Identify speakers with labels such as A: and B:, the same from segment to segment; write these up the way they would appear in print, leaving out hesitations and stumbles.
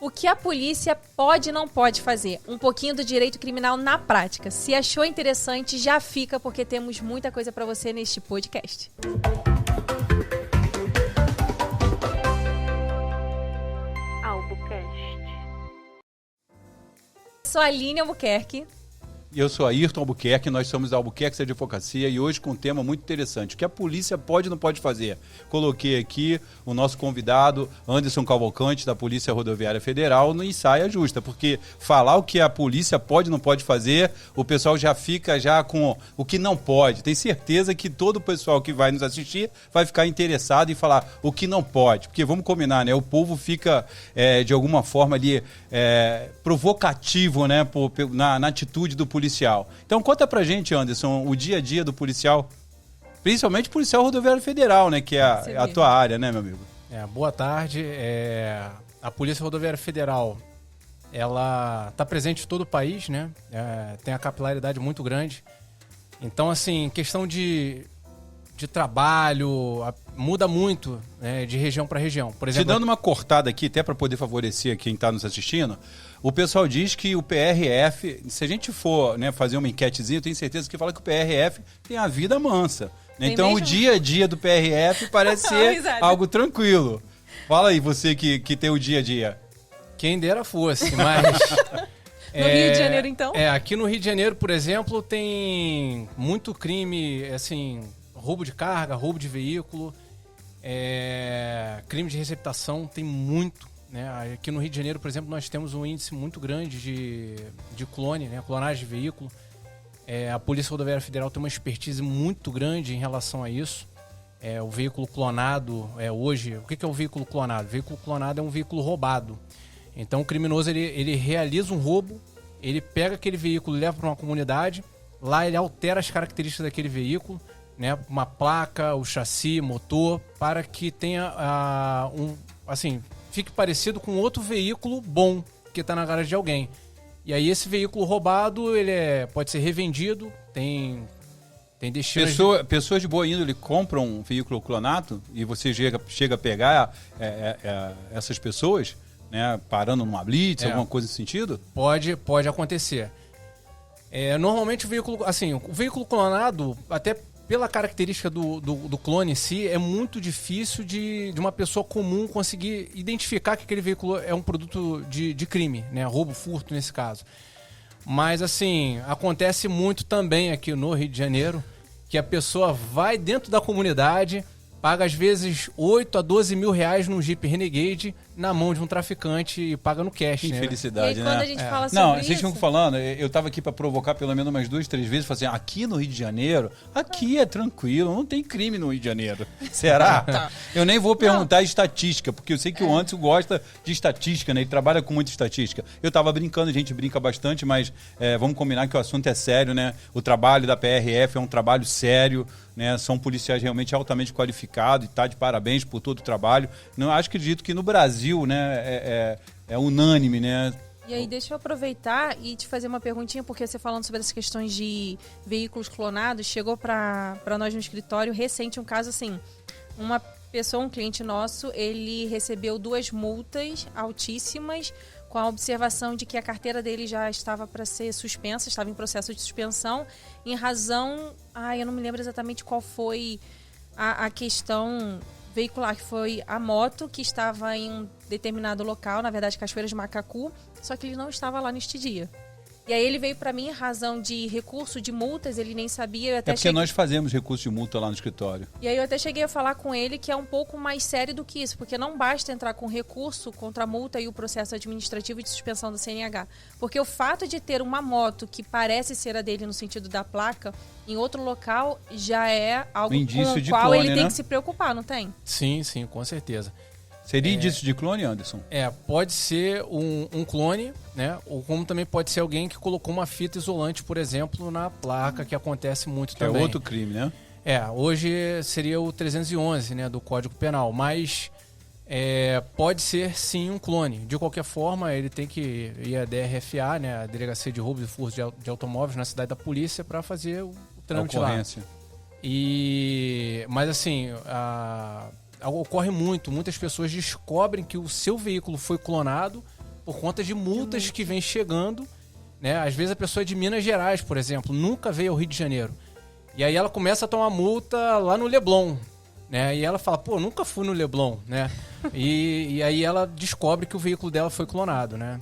A: O que a polícia pode e não pode fazer? Um pouquinho do direito criminal na prática. Se achou interessante, já fica, porque temos muita coisa para você neste podcast. Sou a Aline Albuquerque.
B: E eu sou Ayrton Albuquerque, nós somos a Albuquerque Advocacia e hoje com um tema muito interessante, o que a polícia pode e não pode fazer. Coloquei aqui o nosso convidado, Anderson Cavalcante, da Polícia Rodoviária Federal, no Saia Justa, porque falar o que a polícia pode e não pode fazer, o pessoal já fica com o que não pode. Tem certeza que todo o pessoal que vai nos assistir vai ficar interessado em falar o que não pode, porque vamos combinar, né? O povo fica, de alguma forma ali, provocativo, né? Na atitude do policial. Então conta pra gente, Anderson, o dia a dia do policial, principalmente policial rodoviário federal, né, que é a tua área, né, meu amigo?
C: Boa tarde. A Polícia Rodoviária Federal, ela está presente em todo o país, né? Tem a capilaridade muito grande. Então, assim, questão de trabalho muda muito, né, de região para região. Por exemplo,
B: te dando uma cortada aqui, até para poder favorecer quem está nos assistindo, o pessoal diz que o PRF, se a gente for, né, fazer uma enquetezinha, eu tenho certeza que fala que o PRF tem a vida mansa. Então o dia a dia do PRF parece ser algo tranquilo. Fala aí, você que tem o dia a dia.
C: Quem dera fosse, mas...
A: No Rio de Janeiro, então?
C: Aqui no Rio de Janeiro, por exemplo, tem muito crime, assim, roubo de carga, roubo de veículo, crime de receptação, tem muito. Né? Aqui no Rio de Janeiro, por exemplo, nós temos um índice muito grande de clone, né? Clonagem de veículo. A Polícia Rodoviária Federal tem uma expertise muito grande em relação a isso. O veículo clonado, hoje, o que é um veículo clonado? O veículo clonado é um veículo roubado. Então o criminoso ele realiza um roubo, ele pega aquele veículo e leva para uma comunidade, lá ele altera as características daquele veículo, né? Uma placa, o chassi, motor, para que tenha fique parecido com outro veículo bom que está na garagem de alguém. E aí esse veículo roubado, ele pode ser revendido, tem destino...
B: Pessoas de boa índole compram um veículo clonado e você chega a pegar essas pessoas, né, parando numa blitz, alguma coisa nesse sentido?
C: Pode acontecer. Normalmente o veículo clonado, até pela característica do clone em si, é muito difícil de uma pessoa comum conseguir identificar que aquele veículo é um produto de crime, né? Roubo, furto nesse caso. Mas, assim, acontece muito também aqui no Rio de Janeiro, que a pessoa vai dentro da comunidade, paga às vezes 8 a 12 mil reais num Jeep Renegade na mão de um traficante e paga no cash.
B: Que infelicidade,
A: né?
B: Quando
A: a gente fala sobre
B: isso... vocês ficam falando, eu tava aqui para provocar pelo menos umas 2, 3 vezes, falando assim, aqui no Rio de Janeiro, aqui é tranquilo, não tem crime no Rio de Janeiro. Será? Eu nem vou perguntar estatística, porque eu sei que o Anderson gosta de estatística, né? Ele trabalha com muita estatística. Eu tava brincando, a gente brinca bastante, mas vamos combinar que o assunto é sério, né? O trabalho da PRF é um trabalho sério, né? São policiais realmente altamente qualificados e tá de parabéns por todo o trabalho. Acredito que no Brasil, né, é unânime, né?
A: E aí, deixa eu aproveitar e te fazer uma perguntinha, porque você falando sobre essas questões de veículos clonados, chegou para nós no escritório recente um caso assim, uma pessoa, um cliente nosso, ele recebeu 2 multas altíssimas com a observação de que a carteira dele já estava para ser suspensa, estava em processo de suspensão, em razão... eu não me lembro exatamente qual foi a questão veicular, que foi a moto que estava em um determinado local, na verdade Cachoeiras de Macacu, só que ele não estava lá neste dia. E aí ele veio para mim em razão de recurso de multas, ele nem sabia.
B: Porque nós fazemos recurso de multa lá no escritório.
A: E aí eu até cheguei a falar com ele que é um pouco mais sério do que isso, porque não basta entrar com recurso contra a multa e o processo administrativo de suspensão do CNH. Porque o fato de ter uma moto que parece ser a dele no sentido da placa, em outro local, já é algo com o qual ele tem que se preocupar, não tem?
C: Sim, com certeza.
B: Seria indício de clone, Anderson?
C: Pode ser um clone, né? Ou como também pode ser alguém que colocou uma fita isolante, por exemplo, na placa, que acontece muito também.
B: É outro crime, né?
C: Hoje seria o 311, né, do Código Penal, mas pode ser sim um clone. De qualquer forma, ele tem que ir à DRFA, né, a Delegacia de Roubos e Furtos de Automóveis, na cidade da polícia, para fazer o trâmite lá. Mas assim, ocorre muitas pessoas descobrem que o seu veículo foi clonado por conta de multas que vem chegando, né? Às vezes a pessoa é de Minas Gerais, por exemplo, nunca veio ao Rio de Janeiro. E aí ela começa a tomar multa lá no Leblon, né? E ela fala, pô, nunca fui no Leblon, né? E aí ela descobre que o veículo dela foi clonado, né?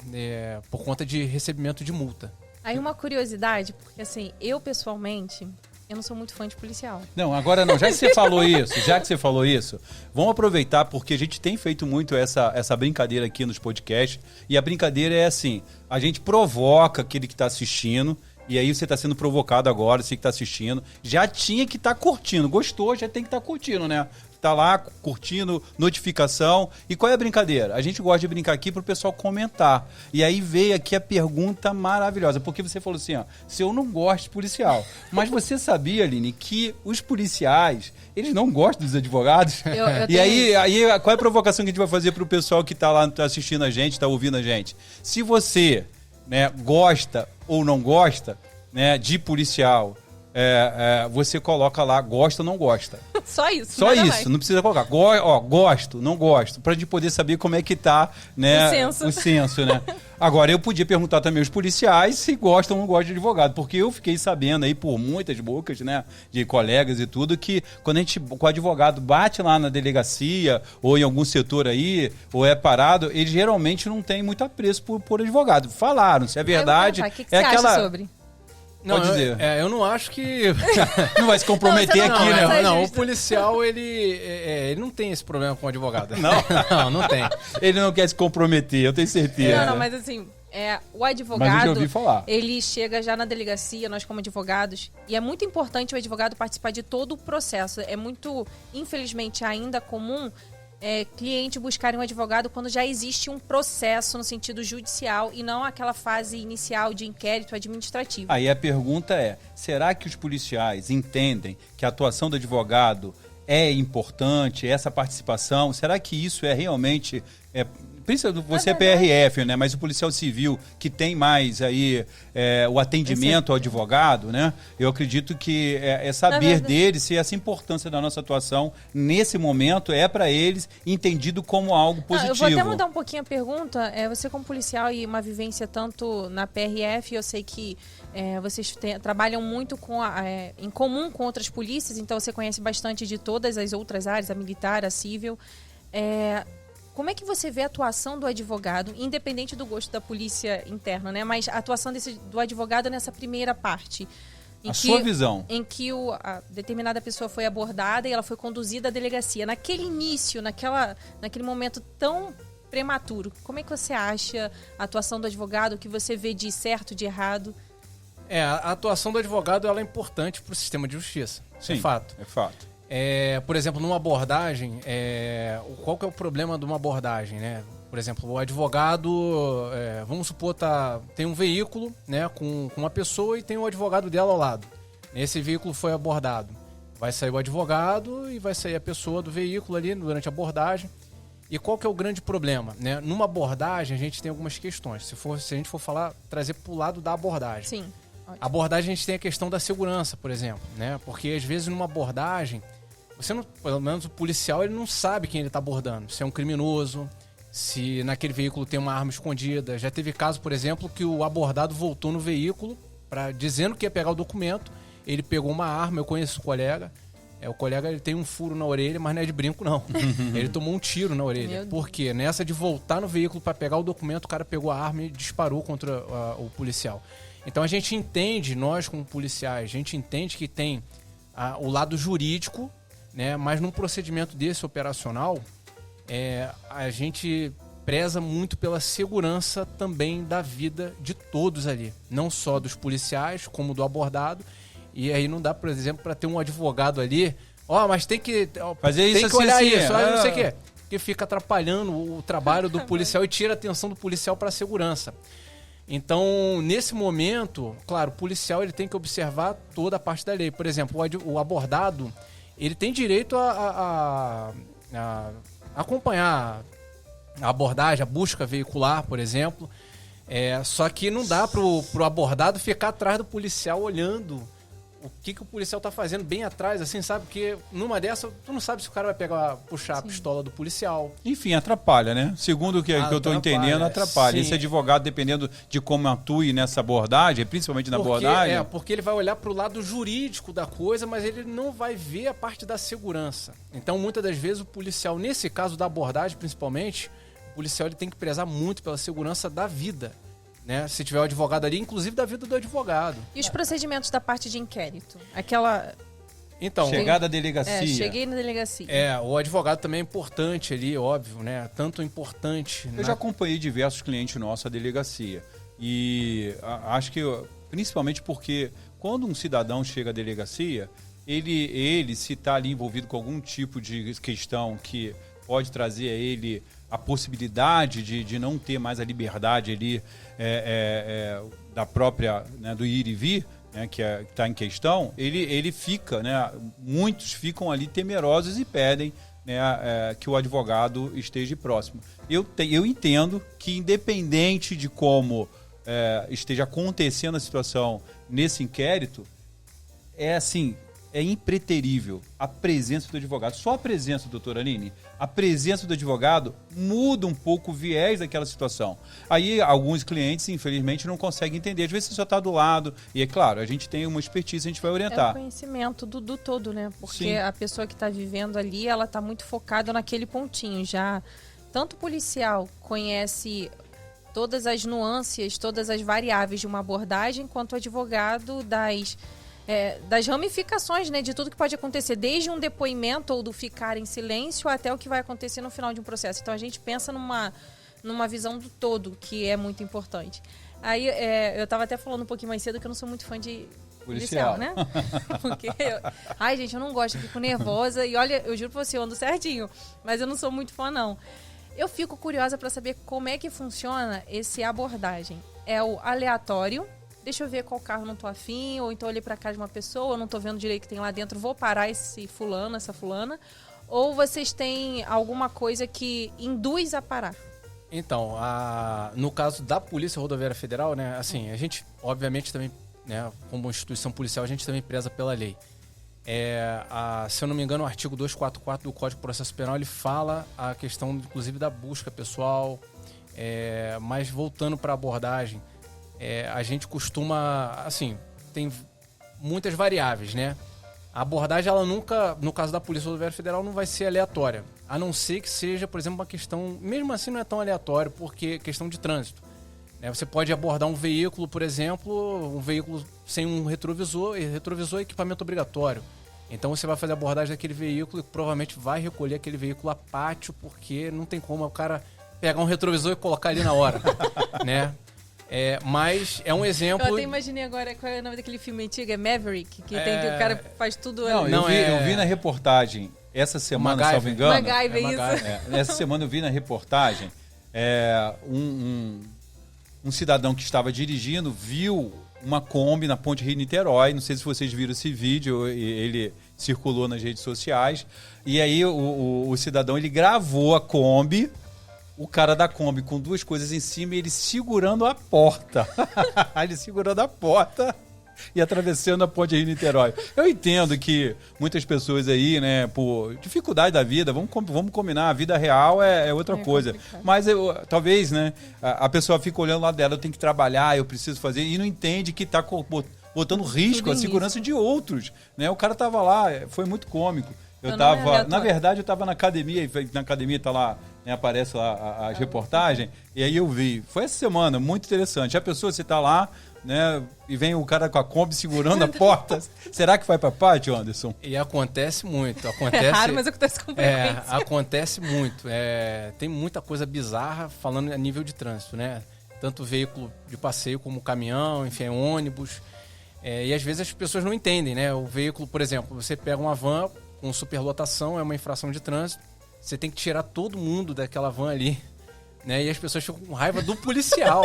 C: Por conta de recebimento de multa.
A: Aí uma curiosidade, porque assim, eu pessoalmente, eu não sou muito fã de policial.
B: Não, agora não. Já que você falou isso, vamos aproveitar porque a gente tem feito muito essa brincadeira aqui nos podcasts. E a brincadeira é assim, a gente provoca aquele que está assistindo. E aí você está sendo provocado agora, você que está assistindo. Já tinha que estar curtindo. Gostou, já tem que estar curtindo, né? Tá lá curtindo, notificação. E qual é a brincadeira? A gente gosta de brincar aqui pro pessoal comentar. E aí veio aqui a pergunta maravilhosa. Porque você falou assim, ó, se eu não gosto de policial. Mas você sabia, Aline, que os policiais, eles não gostam dos advogados? E aí, qual é a provocação que a gente vai fazer pro pessoal que tá lá tá assistindo a gente, tá ouvindo a gente? Se você, né, gosta ou não gosta, né, de policial, você coloca lá, gosta ou não gosta.
A: Só isso.
B: Só isso, mais. Não precisa colocar. Gosto, não gosto, pra gente poder saber como é que tá, né, o censo, né? Agora, eu podia perguntar também aos policiais se gostam ou não gostam de advogado, porque eu fiquei sabendo aí por muitas bocas, né, de colegas e tudo, que quando o advogado bate lá na delegacia ou em algum setor aí, ou é parado, ele geralmente não tem muito apreço por advogado. Falaram, se é verdade...
A: O que você acha sobre?
B: Não, pode dizer.
C: Eu não acho que...
B: Não vai se comprometer aqui, né?
C: Não, o policial, ele não tem esse problema com o advogado. Não tem.
B: Ele não quer se comprometer, eu tenho certeza.
A: Não, mas assim, o advogado,
B: mas eu já ouvi falar.
A: Ele chega já na delegacia, nós como advogados, e é muito importante o advogado participar de todo o processo. É muito, infelizmente, ainda comum cliente buscarem um advogado quando já existe um processo no sentido judicial e não aquela fase inicial de inquérito administrativo.
B: Aí a pergunta é, será que os policiais entendem que a atuação do advogado é importante, essa participação? Será que isso é realmente... Você é PRF, né? Mas o policial civil que tem mais aí o atendimento ao advogado, né? Eu acredito que saber deles se essa importância da nossa atuação nesse momento é para eles entendido como algo positivo.
A: Eu vou até mudar um pouquinho a pergunta. Você como policial e uma vivência tanto na PRF, eu sei que vocês trabalham muito em comum com outras polícias, então você conhece bastante de todas as outras áreas, a militar, a civil. Como é que você vê a atuação do advogado, independente do gosto da polícia interna, né? Mas a atuação do advogado nessa primeira parte?
B: Sua visão.
A: Em que a determinada pessoa foi abordada e ela foi conduzida à delegacia. Naquele início, naquele momento tão prematuro, como é que você acha a atuação do advogado? O que você vê de certo, de errado?
C: A atuação do advogado ela é importante para o sistema de justiça.
B: Sim,
C: é fato.
B: É fato.
C: Por exemplo, numa abordagem, qual que é o problema de uma abordagem, né? Por exemplo, o advogado, vamos supor, tem um veículo, né, com uma pessoa e tem o advogado dela ao lado. Esse veículo foi abordado. Vai sair o advogado e vai sair a pessoa do veículo ali durante a abordagem. E qual que é o grande problema, né? Numa abordagem, a gente tem algumas questões. Se a gente for trazer para o lado da abordagem.
A: Sim.
C: A abordagem, a gente tem a questão da segurança, por exemplo, né? Porque às vezes numa abordagem, pelo menos o policial, ele não sabe quem ele está abordando. Se é um criminoso, se naquele veículo tem uma arma escondida. Já teve caso, por exemplo, que o abordado voltou no veículo dizendo que ia pegar o documento. Ele pegou uma arma, eu conheço o colega. O colega ele tem um furo na orelha, mas não é de brinco, não. Ele tomou um tiro na orelha. Por quê? Nessa de voltar no veículo para pegar o documento, o cara pegou a arma e disparou contra o policial. Então a gente entende, nós como policiais, a gente entende que tem o lado jurídico, né? Mas num procedimento desse operacional, a gente preza muito pela segurança também da vida de todos ali. Não só dos policiais, como do abordado. E aí não dá, por exemplo, para ter um advogado ali, mas tem que
B: fazer isso,
C: tem que olhar
B: assim,
C: isso, não sei o quê. Que fica atrapalhando o trabalho do policial e tira a atenção do policial para a segurança. Então, nesse momento, claro, o policial ele tem que observar toda a parte da lei. Por exemplo, o abordado, ele tem direito a acompanhar a abordagem, a busca veicular, por exemplo. Só que não dá pro abordado ficar atrás do policial olhando o que o policial tá fazendo bem atrás, assim, sabe? Porque numa dessa, tu não sabe se o cara vai puxar a pistola do policial.
B: Enfim, atrapalha, né? Segundo o que eu tô entendendo, atrapalha.
C: Sim.
B: Esse advogado, dependendo de como atue nessa abordagem, principalmente na abordagem...
C: Porque ele vai olhar pro lado jurídico da coisa, mas ele não vai ver a parte da segurança. Então, muitas das vezes, o policial, nesse caso da abordagem, principalmente, o policial ele tem que prezar muito pela segurança da vida. Né? Se tiver o advogado ali, inclusive da vida do advogado.
A: E os procedimentos da parte de inquérito?
C: Então,
B: chegada à delegacia.
A: Cheguei na delegacia.
C: O advogado também é importante ali, óbvio, né? Tanto importante...
B: Eu já acompanhei diversos clientes nossos à delegacia. E acho que, principalmente porque quando um cidadão chega à delegacia, ele se está ali envolvido com algum tipo de questão que pode trazer a ele a possibilidade de não ter mais a liberdade ali da própria, né, do ir e vir, né, que está em questão, ele fica, né, muitos ficam ali temerosos e pedem, né, que o advogado esteja próximo. Eu entendo que, independente de como esteja acontecendo a situação nesse inquérito, é impreterível a presença do advogado. Só a presença, doutora Aline, a presença do advogado muda um pouco o viés daquela situação. Aí alguns clientes, infelizmente, não conseguem entender. Às vezes você só está do lado. E é claro, a gente tem uma expertise, a gente vai orientar.
A: É o conhecimento do todo, né? Porque
B: Sim.
A: A pessoa que está vivendo ali, ela está muito focada naquele pontinho. Já tanto o policial conhece todas as nuances, todas as variáveis de uma abordagem, quanto o advogado das ramificações, né, de tudo que pode acontecer, desde um depoimento ou do ficar em silêncio até o que vai acontecer no final de um processo. Então a gente pensa numa visão do todo, que é muito importante. Aí eu estava até falando um pouquinho mais cedo que eu não sou muito fã de policial, né? Porque ai, gente, eu não gosto, eu fico nervosa e olha, eu juro pra você, eu ando certinho, mas eu não sou muito fã, não. Eu fico curiosa para saber como é que funciona essa abordagem. É o aleatório, deixa eu ver qual carro não tô afim, ou então olhei pra casa de uma pessoa, eu não tô vendo direito o que tem lá dentro, vou parar esse fulano, essa fulana. Ou vocês têm alguma coisa que induz a parar?
C: Então, no caso da Polícia Rodoviária Federal, né, assim, a gente, obviamente, também, né, como instituição policial, a gente também preza pela lei. Se eu não me engano, o artigo 244 do Código de Processo Penal, ele fala a questão, inclusive, da busca pessoal, mas voltando para a abordagem, a gente costuma, assim, tem muitas variáveis, né? A abordagem, ela nunca, no caso da Polícia Rodoviária Federal, não vai ser aleatória. A não ser que seja, por exemplo, uma questão, mesmo assim não é tão aleatório, porque é questão de trânsito. Você pode abordar um veículo, por exemplo, um veículo sem um retrovisor é equipamento obrigatório. Então você vai fazer a abordagem daquele veículo e provavelmente vai recolher aquele veículo a pátio, porque não tem como o cara pegar um retrovisor e colocar ali na hora, né? Mas é um exemplo...
A: Eu até imaginei agora, qual é o nome daquele filme antigo? É Maverick, que tem que o cara faz tudo...
B: Eu vi na reportagem, essa semana, salvo engano...
A: MacGyver, isso.
B: Essa semana eu vi na reportagem, um cidadão que estava dirigindo viu uma Kombi na Ponte Rio-Niterói. Não sei se vocês viram esse vídeo, ele circulou nas redes sociais. E aí o cidadão, ele gravou a Kombi, o cara da Kombi com duas coisas em cima e ele segurando a porta. Ele segurando a porta e atravessando a Ponte Rio-Niterói. Eu entendo que muitas pessoas aí, né, por dificuldade da vida, vamos combinar, a vida real é outra coisa. Complicado. Mas talvez, né, a pessoa fica olhando lá dela, eu tenho que trabalhar, eu preciso fazer, e não entende que está botando risco a segurança de outros. Né? O cara estava lá, foi muito cômico. Na verdade, eu estava na academia tá lá, né, aparece lá as reportagens, e aí eu vi. Foi essa semana, muito interessante. A pessoa, você está lá, né, e vem o cara com a Kombi segurando a porta. Será que vai para pátio, Anderson?
C: E acontece muito.
A: É raro, mas acontece com frequência.
C: Acontece muito. Tem muita coisa bizarra falando a nível de trânsito, né? Tanto veículo de passeio como caminhão, enfim, ônibus. E às vezes as pessoas não entendem, né? O veículo, por exemplo, você pega uma van com superlotação, é uma infração de trânsito. Você tem que tirar todo mundo daquela van ali, né? E as pessoas ficam com raiva do policial.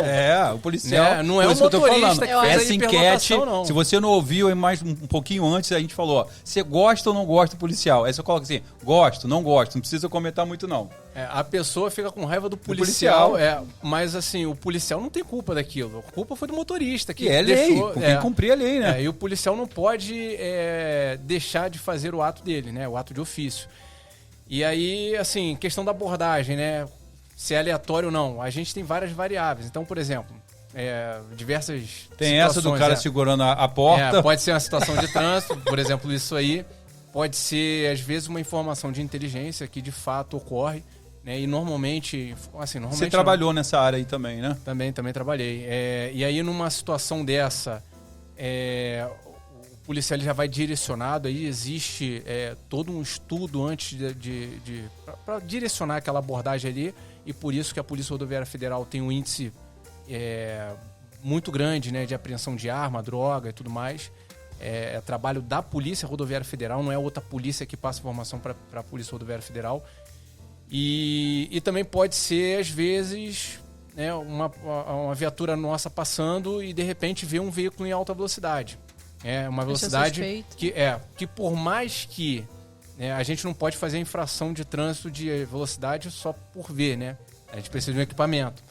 B: O policial.
C: Né? Não é
B: Por
C: o
B: isso que eu tô
C: motorista
B: falando.
C: que fez
B: Essa
C: a
B: enquete,
C: hiperlotação, não.
B: se você não ouviu mais um pouquinho antes, a gente falou, ó, você gosta ou não gosta do policial? Aí você coloca assim, gosto, não gosto, não precisa comentar muito não.
C: A pessoa fica com raiva do policial, mas assim, o policial não tem culpa daquilo. A culpa foi do motorista. Que
B: é
C: deixou,
B: lei, com quem cumprir a lei, né?
C: E o policial não pode deixar de fazer o ato dele, né? O ato de ofício. E aí, assim, questão da abordagem, né? Se é aleatório ou não. A gente tem várias variáveis. Então, por exemplo, diversas
B: tem
C: situações,
B: essa do cara segurando a porta.
C: Pode ser uma situação de trânsito, por exemplo, isso aí. Pode ser, às vezes, uma informação de inteligência que de fato ocorre. Né? E normalmente...
B: Você trabalhou nessa área aí também, né?
C: Também trabalhei. E aí, numa situação dessa, o policial já vai direcionado, aí existe todo um estudo antes para direcionar aquela abordagem ali, e por isso que a Polícia Rodoviária Federal tem um índice muito grande, né, de apreensão de arma, droga e tudo mais. É trabalho da Polícia Rodoviária Federal, não é outra polícia que passa informação para a Polícia Rodoviária Federal. E também pode ser, às vezes, né, uma viatura nossa passando e de repente vê um veículo em alta velocidade. Uma velocidade que por mais que, né, a gente não pode fazer a infração de trânsito de velocidade só por ver, né? A gente precisa de um equipamento.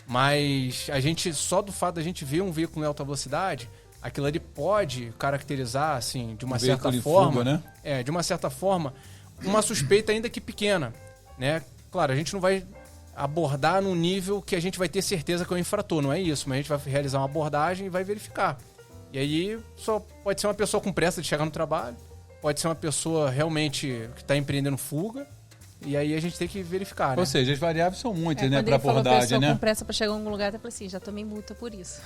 C: Mas a gente, só do fato da gente ver um veículo em alta velocidade, aquilo ali pode caracterizar, assim, de uma certa forma,
B: fuga,
C: né? De uma certa forma, uma suspeita ainda que pequena, né? Claro, a gente não vai abordar num nível que a gente vai ter certeza que é um infrator, não é isso, mas a gente vai realizar uma abordagem e vai verificar. E aí só pode ser uma pessoa com pressa de chegar no trabalho, pode ser uma pessoa realmente que está empreendendo fuga, e aí a gente tem que verificar, né?
B: Ou seja, as variáveis são muitas, né,
A: para
B: abordagem, né?
A: Com pressa para chegar em algum lugar, até falei assim, já tomei multa por isso.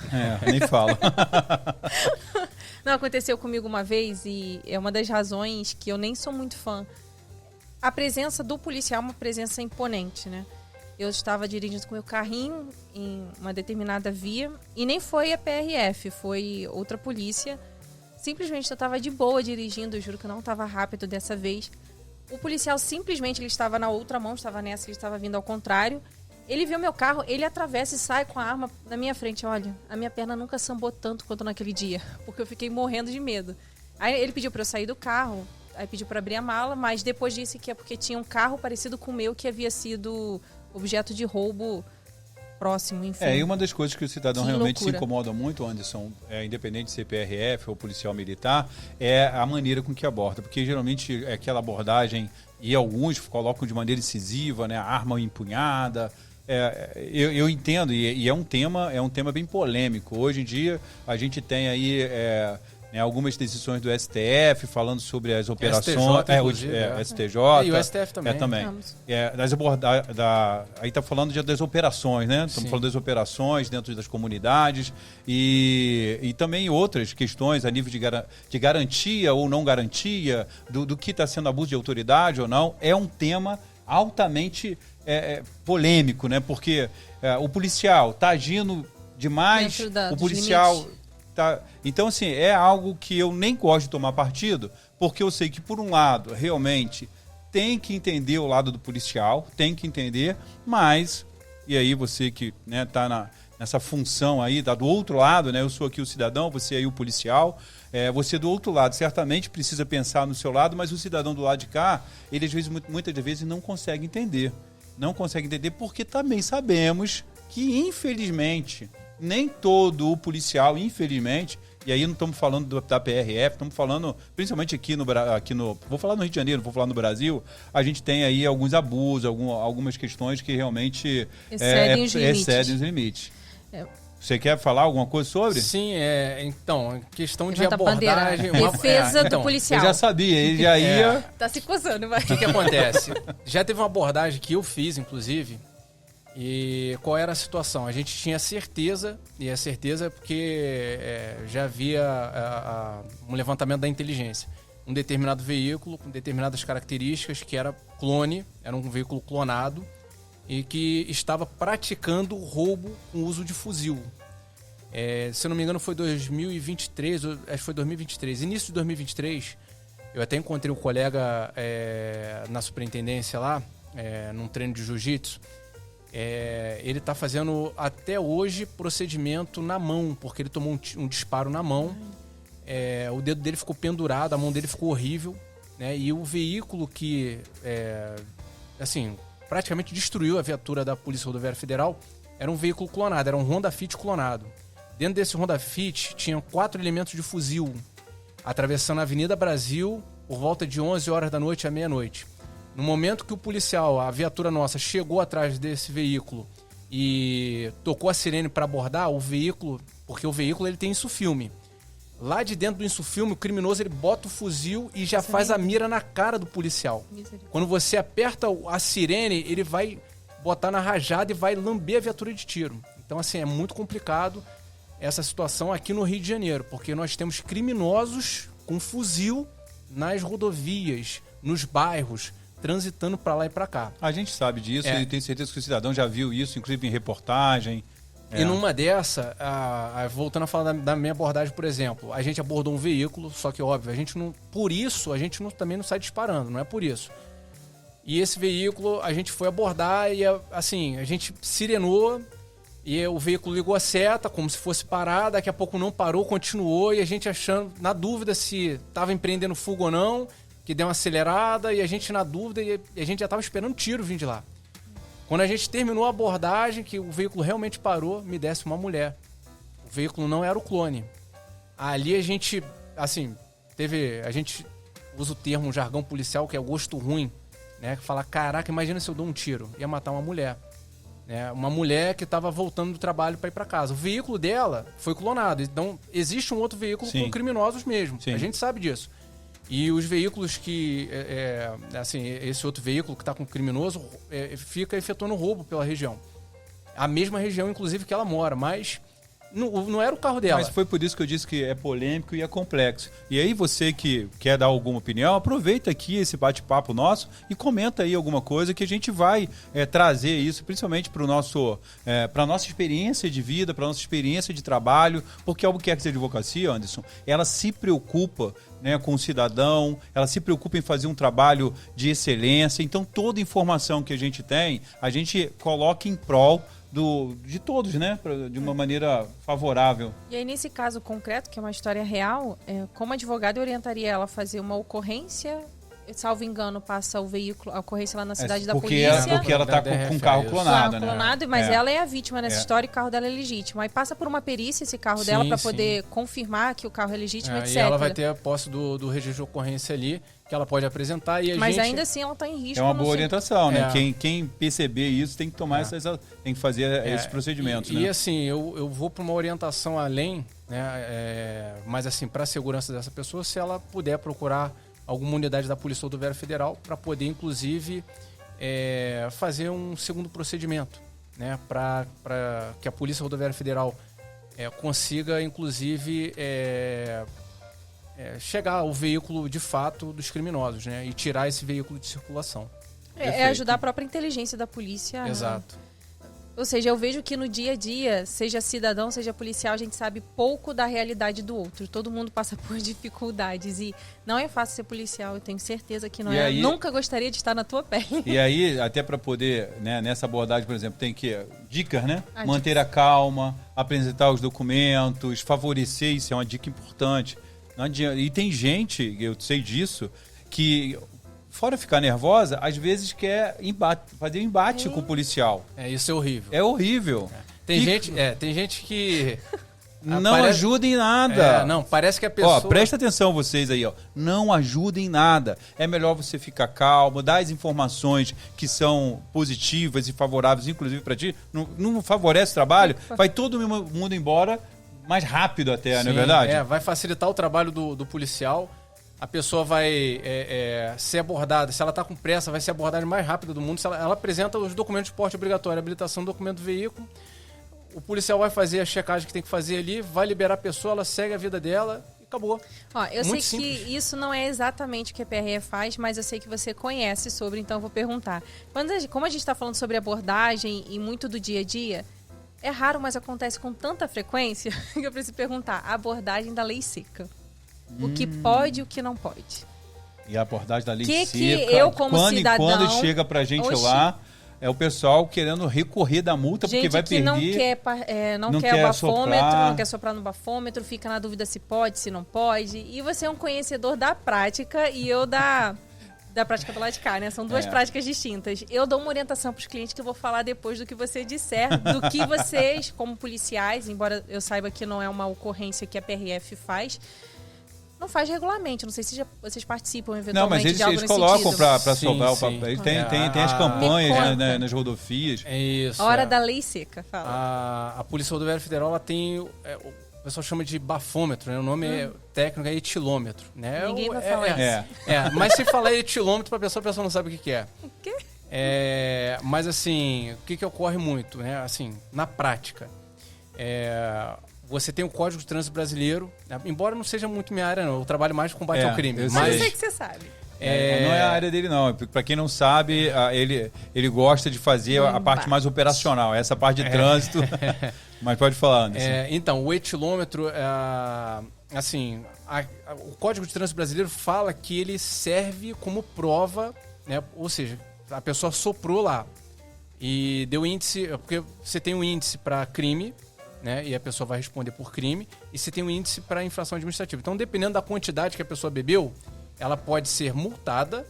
B: Nem falo.
A: Não, aconteceu comigo uma vez e é uma das razões que eu nem sou muito fã. A presença do policial é uma presença imponente, né? Eu estava dirigindo com meu carrinho em uma determinada via e nem foi a PRF, foi outra polícia. Simplesmente eu estava de boa dirigindo, eu juro que eu não estava rápido dessa vez. O policial simplesmente, ele estava na outra mão, estava nessa, ele estava vindo ao contrário. Ele viu meu carro, ele atravessa e sai com a arma na minha frente. Olha, a minha perna nunca sambou tanto quanto naquele dia, porque eu fiquei morrendo de medo. Aí ele pediu para eu sair do carro, aí pediu para abrir a mala, mas depois disse que é porque tinha um carro parecido com o meu que havia sido objeto de roubo próximo, enfim.
B: E uma das coisas que o cidadão realmente
A: loucura.
B: se incomoda muito, Anderson, independente de ser PRF ou policial militar, é a maneira com que aborda. Porque geralmente é aquela abordagem, e alguns colocam de maneira incisiva, né, a arma empunhada. Eu entendo, e é um tema bem polêmico. Hoje em dia a gente tem aí algumas decisões do STF falando sobre as operações. STJ.
C: E o STF também.
B: Também. Aí está falando das operações, né? Estamos falando das operações dentro das comunidades e também outras questões a nível de garantia ou não garantia, do que está sendo abuso de autoridade ou não. É um tema altamente polêmico, né? Porque o policial está agindo demais, o policial... Então, assim, é algo que eu nem gosto de tomar partido, porque eu sei que, por um lado, realmente tem que entender o lado do policial, tem que entender, mas, e aí você que tá nessa função aí, tá do outro lado, né? Eu sou aqui o cidadão, você aí o policial, você do outro lado certamente precisa pensar no seu lado, mas o cidadão do lado de cá, ele às vezes, muitas das vezes não consegue entender. Não consegue entender porque também sabemos que, infelizmente... Nem todo o policial, infelizmente, e aí não estamos falando da PRF, estamos falando, principalmente aqui no... Vou falar no Rio de Janeiro, vou falar no Brasil, a gente tem aí alguns abusos, algumas questões que realmente excedem os limites. Você quer falar alguma coisa sobre?
C: Sim, então, questão de
A: Levanta
C: abordagem...
A: Defesa do policial.
B: Eu já sabia, ele já ia...
A: Tá se coçando, vai.
C: O que acontece? Já teve uma abordagem que eu fiz, inclusive... E qual era a situação? A gente tinha certeza, e a certeza é porque já havia um levantamento da inteligência. Um determinado veículo com determinadas características que era clone, era um veículo clonado e que estava praticando roubo com uso de fuzil. Se eu não me engano foi 2023, acho que foi 2023. Início de 2023, eu até encontrei um colega na superintendência lá, num treino de jiu-jitsu. ele está fazendo até hoje procedimento na mão, porque ele tomou um disparo na mão. O dedo dele ficou pendurado, a mão dele ficou horrível, né? E o veículo que, assim, praticamente destruiu a viatura da Polícia Rodoviária Federal era um veículo clonado, era um Honda Fit clonado. Dentro desse Honda Fit tinham 4 elementos de fuzil atravessando a Avenida Brasil por volta de 11 horas da noite à meia-noite. No momento que o policial, a viatura nossa, chegou atrás desse veículo e tocou a sirene para abordar o veículo, porque o veículo ele tem insufilme. Lá de dentro do insufilme, o criminoso ele bota o fuzil e já faz a mira na cara do policial. Quando você aperta a sirene, ele vai botar na rajada e vai lamber a viatura de tiro. Então, assim, é muito complicado essa situação aqui no Rio de Janeiro, porque nós temos criminosos com fuzil nas rodovias, nos bairros, transitando para lá e para cá.
B: A gente sabe disso e tenho certeza que o cidadão já viu isso, inclusive em reportagem.
C: E numa dessa, voltando a falar da minha abordagem, por exemplo, a gente abordou um veículo, só que óbvio, a gente não, por isso a gente também não sai disparando, não é por isso. E esse veículo a gente foi abordar e assim, a gente sirenou e o veículo ligou a seta como se fosse parar, daqui a pouco não parou, continuou e a gente achando, na dúvida se estava empreendendo fuga ou não, que deu uma acelerada e a gente na dúvida e a gente já estava esperando tiro vir de lá. Quando a gente terminou a abordagem, que o veículo realmente parou, me desce uma mulher. O veículo não era o clone. Ali a gente, assim, a gente usa o termo, um jargão policial, que é o gosto ruim, né? Que fala, caraca, imagina se eu dou um tiro. Ia matar uma mulher. Né? Uma mulher que estava voltando do trabalho para ir para casa. O veículo dela foi clonado. Então, existe um outro veículo com criminosos mesmo. Sim. A gente sabe disso. E os veículos que, assim, esse outro veículo que está com o criminoso fica efetuando roubo pela região. A mesma região, inclusive, que ela mora, mas não era o carro dela.
B: Mas foi por isso que eu disse que é polêmico e é complexo. E aí você que quer dar alguma opinião, aproveita aqui esse bate-papo nosso e comenta aí alguma coisa que a gente vai trazer isso, principalmente para a nossa experiência de vida, para a nossa experiência de trabalho, porque a Albuquerque Advocacia, Anderson, ela se preocupa, né, com o cidadão, ela se preocupa em fazer um trabalho de excelência. Então toda informação que a gente tem, a gente coloca em prol de todos, né? De uma maneira favorável.
A: E aí, nesse caso concreto, que é uma história real, como advogado, eu orientaria ela a fazer uma ocorrência. Salvo engano, passa o veículo, a ocorrência lá na cidade da polícia.
B: Porque ela está com um carro clonado, né?
A: Clonado, mas ela é a vítima nessa história e o carro dela é legítimo. Aí passa por uma perícia esse carro dela para poder confirmar que o carro é legítimo, etc.
C: E ela vai ter a posse do registro de ocorrência ali, que ela pode apresentar.
A: Mas ainda assim ela está em risco.
B: É uma boa orientação, né? Quem perceber isso tem que tomar tem que fazer esses procedimentos.
C: E assim, eu vou para uma orientação além, né? Mas assim, para a segurança dessa pessoa, se ela puder procurar alguma unidade da Polícia Rodoviária Federal para poder, inclusive, fazer um segundo procedimento, né? Para que a Polícia Rodoviária Federal consiga, inclusive, chegar ao veículo de fato dos criminosos, né? E tirar esse veículo de circulação.
A: Ajudar a própria inteligência da polícia.
C: Exato.
A: Ou seja, eu vejo que no dia a dia, seja cidadão, seja policial, a gente sabe pouco da realidade do outro. Todo mundo passa por dificuldades e não é fácil ser policial, eu tenho certeza que não é. Aí, nunca gostaria de estar na tua pele.
B: E aí, até para poder, né, nessa abordagem, por exemplo, tem que dicas, né? Manter a calma, apresentar os documentos, favorecer, isso é uma dica importante. Não adianta. E tem gente, eu sei disso, que fora ficar nervosa, às vezes quer fazer um embate com o policial.
C: Isso é horrível.
B: É horrível.
C: Tem gente que
B: não ajuda em nada.
C: Parece que a pessoa...
B: presta atenção vocês aí, não ajuda em nada. É melhor você ficar calmo, dar as informações que são positivas e favoráveis, inclusive para ti. Não favorece o trabalho, vai todo mundo embora mais rápido até,
C: Sim,
B: não é verdade?
C: Vai facilitar o trabalho do policial. A pessoa vai ser abordada, se ela está com pressa, vai ser abordada mais rápido do mundo. Se ela apresenta os documentos de porte obrigatório, habilitação do documento do veículo, o policial vai fazer a checagem que tem que fazer ali, vai liberar a pessoa, ela segue a vida dela e acabou.
A: Eu sei simples. Que isso não é exatamente o que a PRE faz, mas eu sei que você conhece sobre, então eu vou perguntar. Como a gente está falando sobre abordagem e muito do dia a dia, é raro, mas acontece com tanta frequência que eu preciso perguntar. A abordagem da lei seca. O que pode e o que não pode.
B: E a abordagem da lei seca.
A: Que eu, como cidadão...
B: Quando chega pra gente lá, é o pessoal querendo recorrer da multa porque vai perder.
A: Não quer o bafômetro, não quer soprar no bafômetro, fica na dúvida se pode, se não pode. E você é um conhecedor da prática e eu da prática do lado de cá, né? São duas práticas distintas. Eu dou uma orientação para os clientes que eu vou falar depois do que você disser, do que vocês, como policiais, embora eu saiba que não é uma ocorrência que a PRF faz, não faz regularmente. Não sei se vocês participam eventualmente.
B: Não, mas eles colocam para sobrar o papel. Tem as campanhas nas rodovias.
C: É isso.
A: A hora da lei seca, fala.
C: A Polícia Rodoviária Federal, ela tem... O pessoal chama de bafômetro, né? O nome técnico é etilômetro, né?
A: Ninguém vai falar isso.
C: Mas se falar etilômetro, a pessoa não sabe o que é.
A: O quê?
C: Mas assim, o que ocorre muito, né? Assim, na prática, você tem o Código de Trânsito Brasileiro, né? Embora não seja muito minha área, não. Eu trabalho mais com combate ao crime.
A: Mas eu sei que você sabe.
B: Não é a área dele, não. Para quem não sabe, ele gosta de fazer a parte mais operacional, essa parte de trânsito. Mas pode falar, Anderson.
C: Então, o etilômetro, o Código de Trânsito Brasileiro fala que ele serve como prova, né? Ou seja, a pessoa soprou lá e deu índice, porque você tem um índice para crime, né? E a pessoa vai responder por crime, e você tem um índice para infração administrativa. Então, dependendo da quantidade que a pessoa bebeu, ela pode ser multada,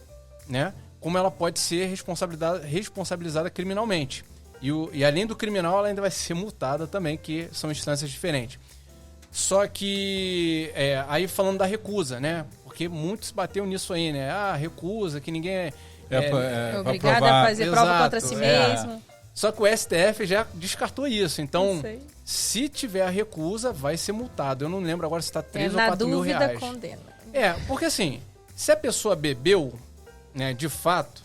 C: né? Como ela pode ser responsabilizada criminalmente. E além do criminal, ela ainda vai ser multada também, que são instâncias diferentes. Só que, aí falando da recusa, né? Porque muitos bateram nisso aí, né? Recusa, que ninguém
A: é obrigado a fazer prova contra si mesmo.
C: Só que o STF já descartou isso. Então, se tiver a recusa, vai ser multado. Eu não lembro agora se está 3 ou 4 mil reais.
A: Na dúvida, condena.
C: Porque assim, se a pessoa bebeu, né, de fato,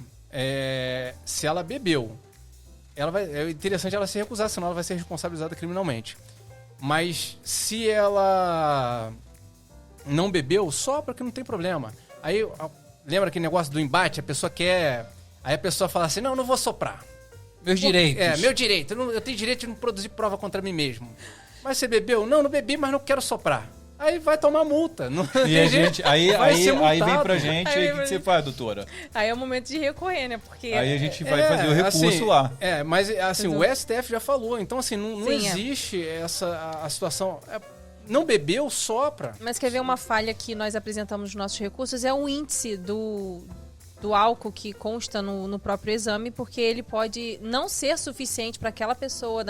C: se ela bebeu, é interessante ela se recusar, senão ela vai ser responsabilizada criminalmente. Mas se ela não bebeu, sopra que não tem problema. Aí, lembra aquele negócio do embate? A pessoa quer... Aí a pessoa fala assim, não vou soprar.
B: Meus direitos.
C: Meu direito. Eu tenho direito de não produzir prova contra mim mesmo. Mas você bebeu? Não bebi, mas não quero soprar. Aí vai tomar multa. Não
B: e a gente, aí vem pra gente, aí o que você faz, doutora?
A: Aí é o momento de recorrer, né? Porque
B: aí a gente vai fazer o recurso lá.
C: Mas assim, o STF já falou. Então, assim, não existe a situação... Não bebeu, sopra.
A: Mas quer ver uma falha que nós apresentamos nos nossos recursos? É o índice do álcool que consta no próprio exame, porque ele pode não ser suficiente para aquela pessoa...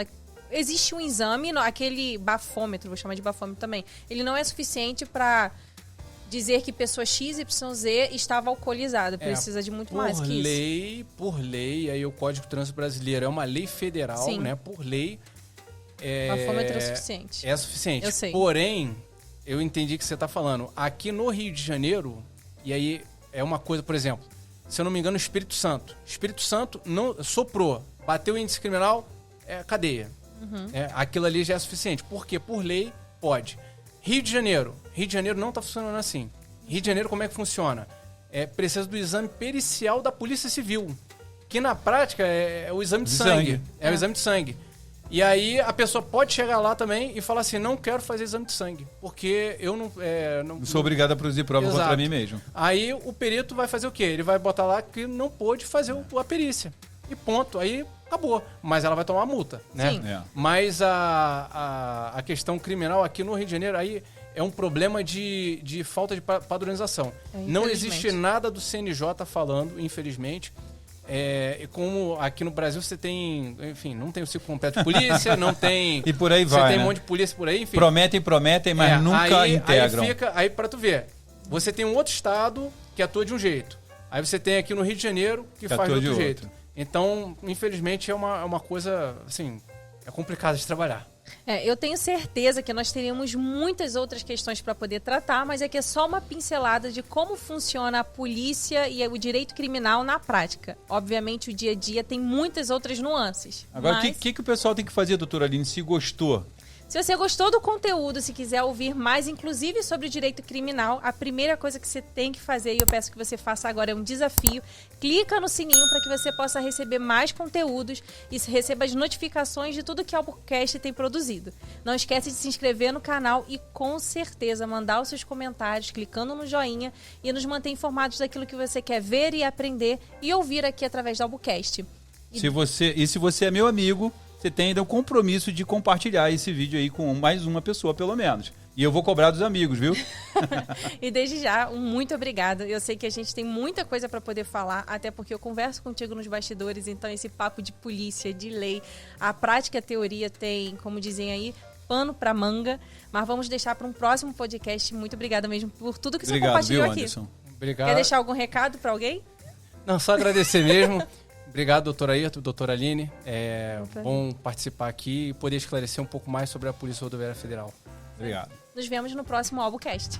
A: Existe um exame, aquele bafômetro, vou chamar de bafômetro também. Ele não é suficiente para dizer que pessoa XYZ estava alcoolizada. Precisa de muito mais que isso.
C: Por lei, aí o Código de Trânsito Brasileiro é uma lei federal,
A: Sim.
C: né? Por lei.
A: Bafômetro é suficiente.
C: É suficiente.
A: Eu sei.
C: Porém, eu entendi o que você está falando. Aqui no Rio de Janeiro, e aí é uma coisa, por exemplo, se eu não me engano, Espírito Santo. Espírito Santo não soprou, bateu o índice criminal, cadeia. Aquilo ali já é suficiente. Porque por lei pode. Rio de Janeiro não está funcionando assim. Rio de Janeiro, como é que funciona? Precisa do exame pericial da Polícia Civil, que na prática é o exame de sangue. É o exame de sangue. E aí a pessoa pode chegar lá também e falar assim, não quero fazer exame de sangue, porque eu não
B: sou obrigado a produzir prova contra mim mesmo.
C: Aí o perito vai fazer o quê? Ele vai botar lá que não pôde fazer a perícia. E ponto. Aí acabou. Mas ela vai tomar uma multa, né?
A: Sim.
C: Mas a questão criminal aqui no Rio de Janeiro aí é um problema de falta de padronização. Não existe nada do CNJ falando, infelizmente. Como aqui no Brasil você tem, enfim, não tem o ciclo completo de polícia, não tem...
B: E por aí vai,
C: Você tem um monte de polícia por aí, enfim.
B: Prometem, mas nunca integram.
C: Aí pra tu ver, você tem um outro estado que atua de um jeito. Aí você tem aqui no Rio de Janeiro que faz de outro jeito. Então, infelizmente, é uma coisa, assim, é complicado de trabalhar.
A: Eu tenho certeza que nós teríamos muitas outras questões para poder tratar, mas aqui é só uma pincelada de como funciona a polícia e o direito criminal na prática. Obviamente, o dia a dia tem muitas outras nuances.
B: Agora, o que o pessoal tem que fazer, doutora Aline, se gostou?
A: Se você gostou do conteúdo, se quiser ouvir mais, inclusive sobre o direito criminal, a primeira coisa que você tem que fazer, e eu peço que você faça agora, é um desafio. Clica no sininho para que você possa receber mais conteúdos e receba as notificações de tudo que o Albucast tem produzido. Não esquece de se inscrever no canal e, com certeza, mandar os seus comentários, clicando no joinha e nos manter informados daquilo que você quer ver e aprender e ouvir aqui através do Albucast.
B: Se você é meu amigo, você tem ainda o compromisso de compartilhar esse vídeo aí com mais uma pessoa, pelo menos. E eu vou cobrar dos amigos, viu?
A: E desde já, muito obrigada. Eu sei que a gente tem muita coisa para poder falar, até porque eu converso contigo nos bastidores, então esse papo de polícia, de lei, a prática e a teoria tem, como dizem aí, pano para manga. Mas vamos deixar para um próximo podcast. Muito obrigada mesmo por tudo que você compartilhou aqui.
B: Anderson.
C: Obrigado.
A: Quer deixar algum recado para alguém?
C: Não, só agradecer mesmo. Obrigado, doutor Ayrton, doutora Aline. É bom participar aqui e poder esclarecer um pouco mais sobre a Polícia Rodoviária Federal.
B: Obrigado.
A: Nos vemos no próximo AlboCast.